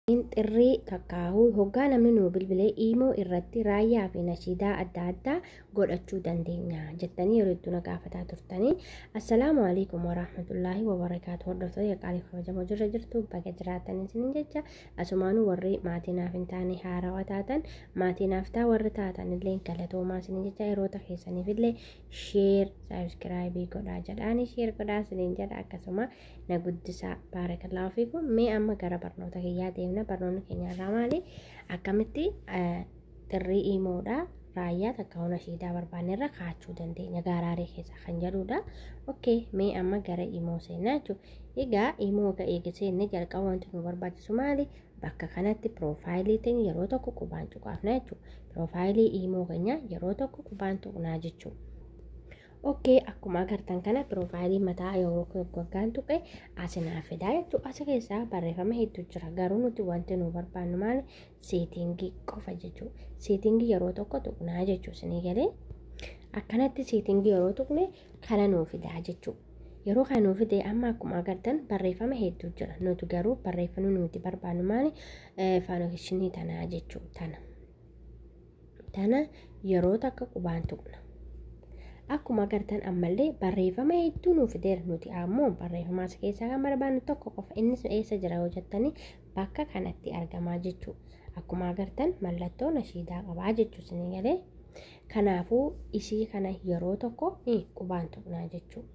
Xirrii takkaahuu hoggaa namni nuu bilbilee iimoo irratti raayyaa fi nashiidaa adda addaa godhachuu dandeenya jettanii yeroo itti na gaafataa turtanii. Assalaamu alaikum warahmatullaahi wabarakaatu. Hordoftoota qaalii kabajamoo jirra jirtu baga jiraatanii isiniin jecha asumaanuu warri maatii naaf hin taane haarawaa taatan maatii naaf taa warri taatan illee galatoomaa isiniin jecha yeroota keessaniif illee sheer saabskiraayibii godhaa jedhaanii sheer godhaa isiniin jedha akkasuma na guddisaa baarakallaahu fiikum. Mee amma gara barnoota kiyyaa deemna. Barnoonni keenya irraa maali? Akkamitti xirrii iimoodhaa raayyaa takkaahuu nashiidaa barbaanne irra kaa'achuu dandeenya gaaraaree keessa kan jedhudha. Okay, mee amma gara iimoo seenaa jechuudha. Egaa iimoo eega seenne jalqaba wanti nu barbaachisu maali? Bakka kanatti piroofaayilii ta'e yeroo tokko qubaan tuqaafna jechuudha. Piroofaayilii iimoo keenya yeroo tokko qubaan tuqnaa jechuudha. Okay, akkuma agartan kana piroofaayilii mataa yeroo gaggaan tuqe asinaaf fidaa jechuudha. As keessaa barreeffama hedduu jira. Garuu nuti wanti nu barbaannu maali? Seetingii qofa jechuudha. Seetingii yeroo tokko tuqnaa jechuudha. Isinii galee akkanatti seetingii yeroo tuqne kana nuu fidaa jechuudha. Yeroo kana nuu fidee amma akkuma agartan barreeffama hedduu jira. Nuti garuu barreeffamni nuti barbaannu maali? Faanokishinii tanaa jechuudha. Tana yeroo takka qubaan tuqna. Akkuma agartan ammallee barreeffama hedduu nuuf fideera. Nuti ammoo barreeffama as keessaa kan barbaannu tokko qofa. Innis eessa jira yoo jettanii bakka kanatti argamaa jechuudha. Akkuma agartan mallattoo nashiidaa qabaa jechuudha. Isinii galee kanaafuu isii kana yeroo tokko qubaan tuqnaa jechuudha.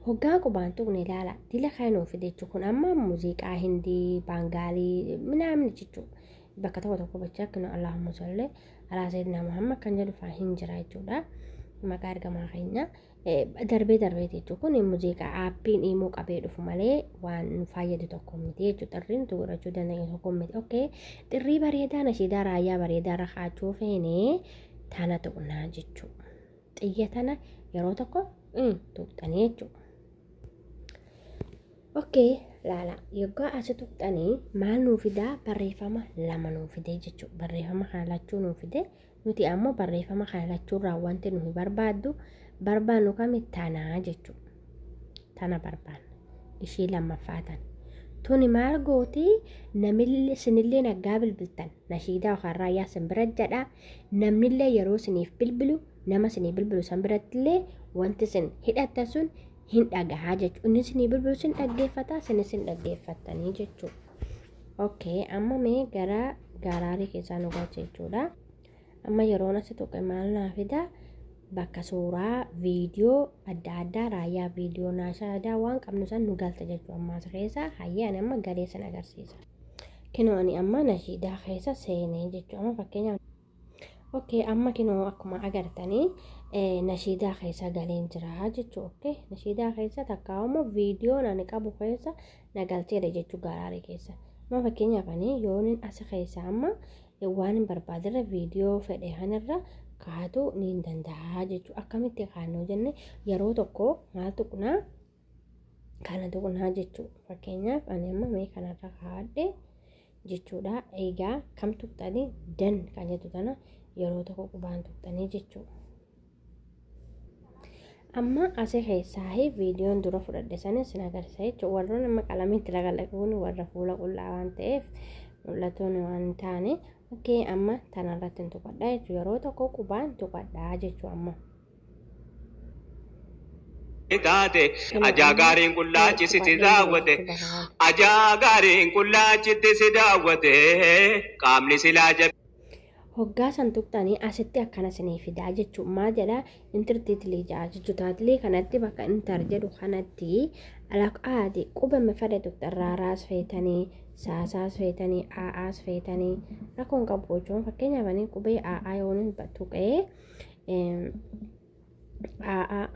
Hoggaa qubaan tuqne ilaala dila kan nuuf fide jechuudha. Kun amma muuziqaa hindii baangaalii minaamni jechuudha. Bakka tokko bachaa akkana Allahumma salli alaa sayyidina Muhammad kan jedhu fa'aa hin jira jechuudha. Maqaa ergamaa keenya darbee jechuudha. Kun muuziqaa aappiin iimoo qabee dhufu malee waan fayyadu tokko miti jechuudha. Xirrii nuti godhachuu dandeenyu tokko miti. Okay, xirrii bareedaa nashiidaa raayyaa bareedaa irra kaa'achuu feenee tana tuqnaa jechuudha. Xiyya tana yeroo tokko tuqxanii jechuudha. Okay, laala yoggaa as tuqxanii maal nuu fidaa? Barreeffama lama nuu fidee jechuudha. Barreeffama kana lachuu nuu fidee nuti ammoo barreeffama kana lachuurraa wanti nuyi barbaannu kami tanaa jechuudha. Tana barbaanna. Ishii lammaffaa tana. Tuni maal gooti? Namillee sinillee naggaa bilbiltan nashiidaa yookaan raayyaa sin bira jedha. Namnillee yeroo siniif bilbilu nama sinii bilbilu san birattillee wanti sin hidhatta sun hin dhagahaa jechuudha. Inni sinii bilbilu sin dhaggeeffata, sinis hin dhaggeeffattanii jechuudha. Okay, amma mee gara gaaraarii keessaa nu galcha jechuudha. Amma yeroo nasi tuqe maal naa fida? Bakka suuraa viidiyoo adda addaa raayyaa viidiyoo nashiidaa waan qabnu san nu galcha jechuudha. Amma as keessa hayyaan amma galee san agarsiisa. Kinoo ani amma nashiidaa keessa seenee jechuudha. Amma fakkeenyaaf okay, amma kinoo akkuma agartanii nashiidaa keessa galeen jira jechuudha. Okay, nashiidaa keessa takkaawwamu viidiyoon ani qabu keessa nagalcheera jechuudha gaaraarii keessa. Amma fakkeenyaaf ani yoon as keessa amma waan hin barbaadirra viidiyoo fedhe kanarra kaa'atu ni danda'a jechuudha. Akkamitti kaa'annoo jenne yeroo tokko maal tuqnaa? Kana tuqnaa jechuudha. Fakkeenyaaf ani amma mee kanarra kaa'adhe jechuudha. Egaa kam tuqxanii? Dan kan jettu tana yeroo tokko qubaan tuqxanii jechuudha. Amma asii keessaa viidiyoon dura fudhadhe sanis sin agarsiisa jechuudha. Warroon amma qalamiitti laqalaquun warra fuula qullaa waan ta'eef mul'atoon waan taane. Okay, amma tanarratti hin tuqadhaa jechuudha. Yeroo tokko qubaan tuqadhaa jechuudha amma. Ajaa gaariin qullaachisitti daawwate. Ajaa gaariin qullaachitti si daawwate. Qaamni silaa jabe. Hoggaa san tuqxanii asitti akkana sinii fidaa jechuudha. Maal jedhaa? Intartiitilii ja'a jechuudha. Taatilii kanatti bakka intar jedhu kanatti alaqaati qubame fedhe tuqxan raaraas feetanii saasaas feetanii aa'aas feetanii rakkoon qabu jechuun fakkeenyaaf ani qubee aa'aa yoon tuqee aa'aa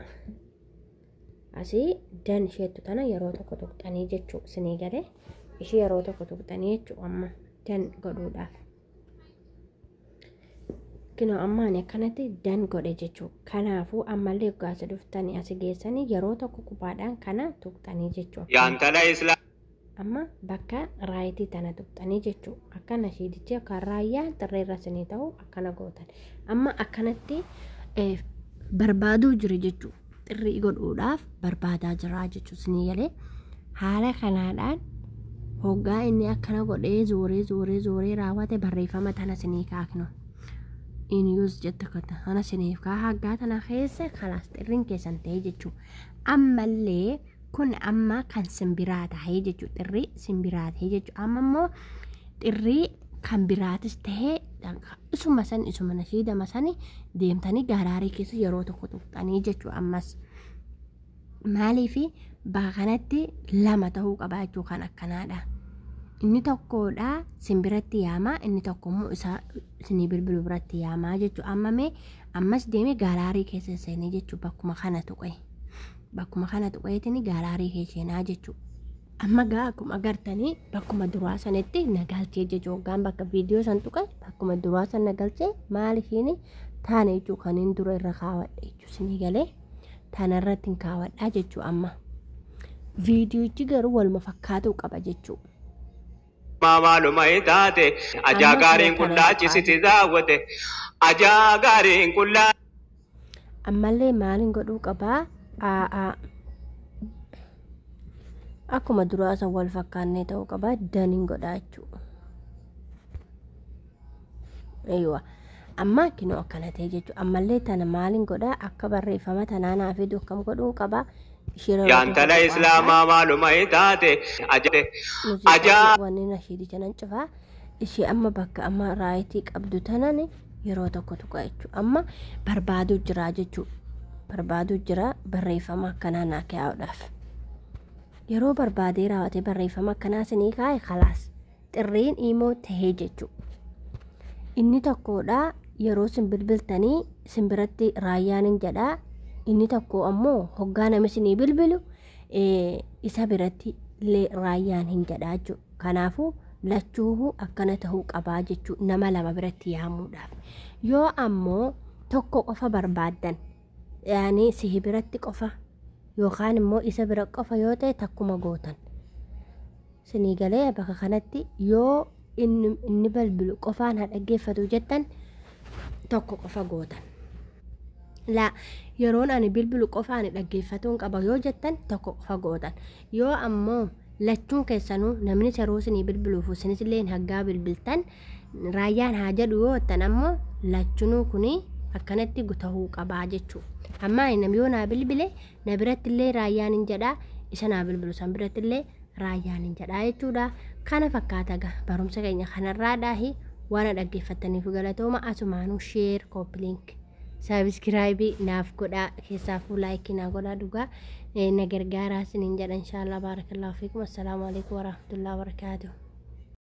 asii dan isheettu tana yeroo tokko tuqxanii jechuudha. Sinii galee ishii yeroo tokko tuqxanii jechuudha amma dan godhuudhaaf. Kinoo amma ani akkanatti dan godhe jechuudha. Kanaafuu ammallee hoggaasa dhuftanii asii geessanii yeroo tokko qubaadhaan kana tuqxanii jechuudha. Yaantala Islaa. Amma bakka raayitii tana tuqxanii jechuudha. Akka nashiidichi akka raayyaa xirreerra sinii ta'u akkana gootan. Amma akkanatti barbaaduu jira jechuudha. Xirrii godhuudhaaf barbaadaa jira jechuudha. Sinii galee haala kanaadhaan hoggaa inni akkana godhee zooree raawwate barreeffama tana sinii kaaknu in use jette kata ana siniif kaa haggaa tana keessa kalaas xirriin keessan ta'ee jechuu ammallee kun amma kan simbiraa ta'ee jechuu xirrii simbiraa ta'ee jechuu amma immoo xirrii kan biraatis ta'ee isuma nashiidama sani deemtanii gaaraarii keessa yeroo tokko tuqxanii jechuu ammas maaliifi baakanatti lama ta'uu qabaa jechuu kan akkanaadha. Inni tokkodha simbiratti yaamaa inni tokkommoo isaa sinii bilbiluu biratti yaamaa jechuu ammas deemee gaaraarii keessa seenee jechuu bakkuma kana tuqeetiin gaaraarii keesseenaa jechuu amma gaa akkuma agartanii bakkuma duraa sanitti nagalchee jechuu hoggaan bakka viidiyoo san tuqe bakkuma duraa san nagalchee maalifiin taana jechuu kaniin dura irra kaawwadhe jechuu sinii galee taana irratti hin kaawwadhaa jechuu amma viidiyoochi garuu waluma fakkaatuu qaba jechuu. Maaluma itaate ajaa gaariin qullaachisiti daawwate ajaa gaariin qullaa ammallee maaliin godhuu qabaa akkuma duraa san wal fakkaannee ta'uu qabaa daniin godhaa jechuudha. Eeywa amma kinoo akkana ta'e jechuudha ammallee tana maaliin godhaa akka barreeffama tanaa naaf fidu akkam godhuu qabaa. Yaantala islaamaa maaluma itaate ajaa wanni nashiidi janan cufaa ishee amma bakka amma raayitii qabdu tanan yeroo tokko tuqa jechuudha amma barbaaduu jira barreeffama akkanaa naa kaa'uudhaaf yeroo barbaadee raawwatee barreeffama akkanaa sinii kaa'e khalaas xirriin imoo tahee jechuudha inni tokkodha yeroo sin bilbiltanii simbiratti raayyaan hin jedhaa inni tokko ammoo hoggaa nama sinii bilbilu isa biratti raayyaan hin jedhaa jechuudha kanaafuu lachuu akkana ta'uu qabaa jechuudha nama lama biratti yaamuudhaaf yoo ammoo tokko qofa barbaaddan yaani sihi biratti qofa yookaan immoo isa bira qofa yoo ta'e takkuma gootan sinii galee bakka kanatti yoo inni bilbilu qofaan haa dhaggeeffatu jettan tokko qofa gootan. La yeroon ani bilbilu qofaan dhaggeeffatuun qaba yoo jettan tokko qofa gootan yoo ammoo lachuun keessanuu namni yeroo sinii bilbiluuf sinis illee haggaa bilbiltan raayyaan haa jedhu yoo jettan ammoo lachunuu kuni akkanatti gutahuu qabaa jechuudha amma namni yoo naa bilbile na biratti illee raayyaan hin jedhaa isa naa bilbilu san biratti illee raayyaan hin jedhaa jechuudha kana fakkaata barumsa keenya kanarraadhaahi waan dhaggeeffataniif galatooma asumaanuu sheer koopilink Subscribe naaf godhaa keessaafuu like naa godhaa dhugaa na gargaaraa isiniin jedha inshallah barakallahu fiikum assalamu alaikum warahmatullahi wabarakatuh.